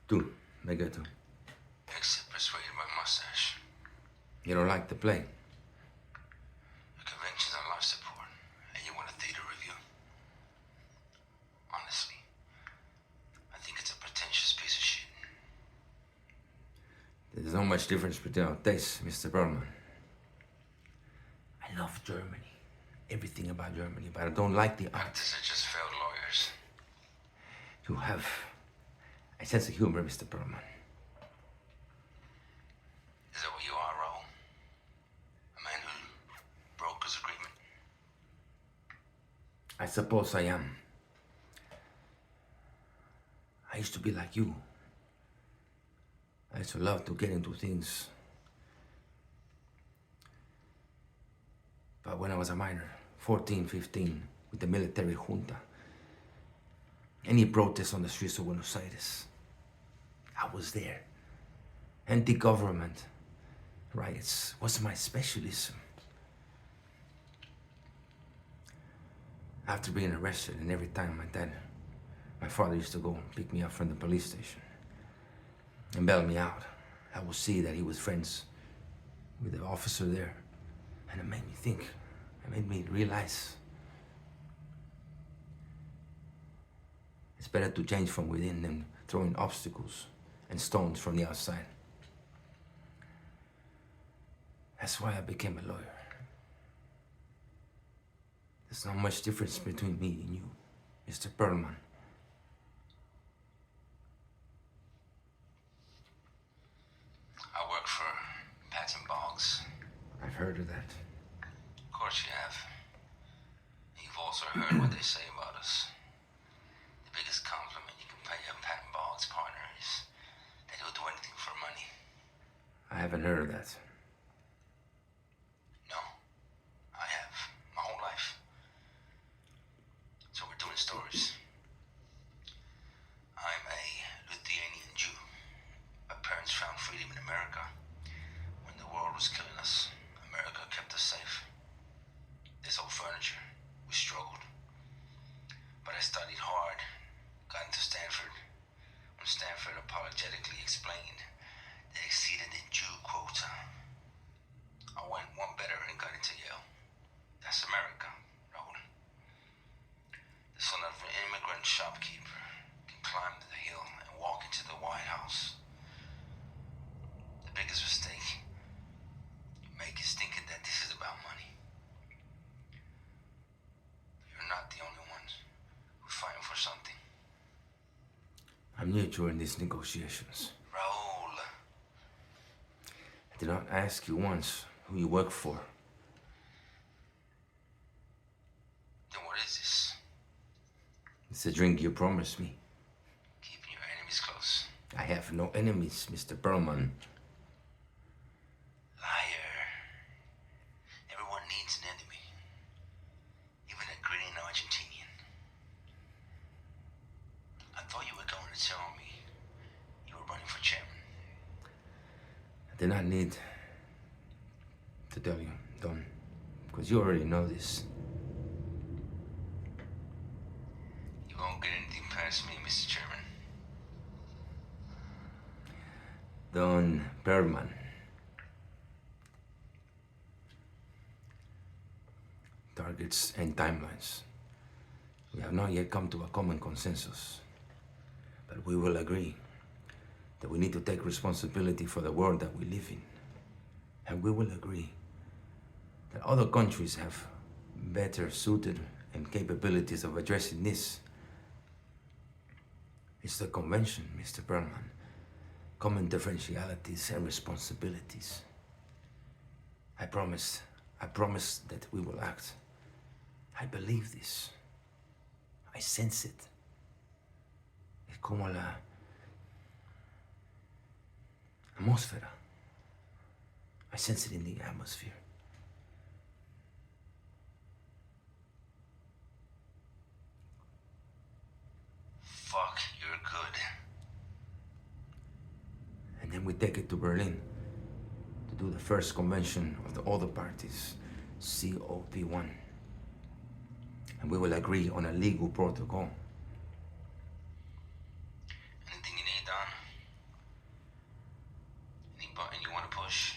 Two. Make it two. Exit persuaded by mustache. You don't like the play? Your convention's on life support, and you want a theater review? Honestly, I think it's a pretentious piece of shit. There's not much difference between our tastes, Mr. Perlman. I love Germany. Everything about Germany, but I don't like the art. Actors are just failed lawyers. You have a sense of humor, Mr. Perlman. Is that what you are, Raoul? A man who broke his agreement? I suppose I am. I used to be like you. I used to love to get into things. But when I was a minor, 14, 15, with the military junta, any protest on the streets of Buenos Aires, I was there. Anti-government riots was my specialism. After being arrested, and every time my father used to go and pick me up from the police station and bail me out, I would see that he was friends with the officer there. And it made me think, it made me realize it's better to change from within than throwing obstacles and stones from the outside. That's why I became a lawyer. There's not much difference between me and you, Mr. Perlman. I work for Patton Boggs. I've heard of that. Of course you have. You've also heard what they say about us. The biggest compliment you can pay a Patton Boggs partner is that he'll do anything for money. I haven't heard of that. No, I have. My whole life. So we're doing stories. I'm a Lithuanian Jew. My parents found freedom in America. When the world was killing us, America kept us safe. This old furniture, we struggled. But I studied hard, got into Stanford. When Stanford apologetically explained they exceeded the Jew quota, I went one better and got into Yale. That's America, Raoul. The son of an immigrant shopkeeper can climb the hill and walk into the White House. The biggest mistake you make is thinking that this is about money. You're not the only ones who's fighting for something. I'm new during these negotiations. Raoul, I did not ask you once who you work for. then what is this? It's a drink you promised me. Keeping your enemies close. I have no enemies, Mr. Perlman. Liar. Everyone needs an enemy. Even a grinning Argentinian. I thought you were going to tell me you were running for chairman. I did not need to tell you, Don, because you already know this. You won't get anything past me, Mr. Chairman. Don Perlman. Targets and timelines. We have not yet come to a common consensus, but we will agree that we need to take responsibility for the world that we live in. And we will agree that other countries have better suited and capabilities of addressing this. It's the convention, Mr. Perlman. Common differentialities and responsibilities. I promise that we will act. I believe this. I sense it. Es como la atmósfera. I sense it in the atmosphere. Fuck, you're good. And then we take it to Berlin to do the first convention of the other parties, COP1. And we will agree on a legal protocol. Anything you need, Don? push.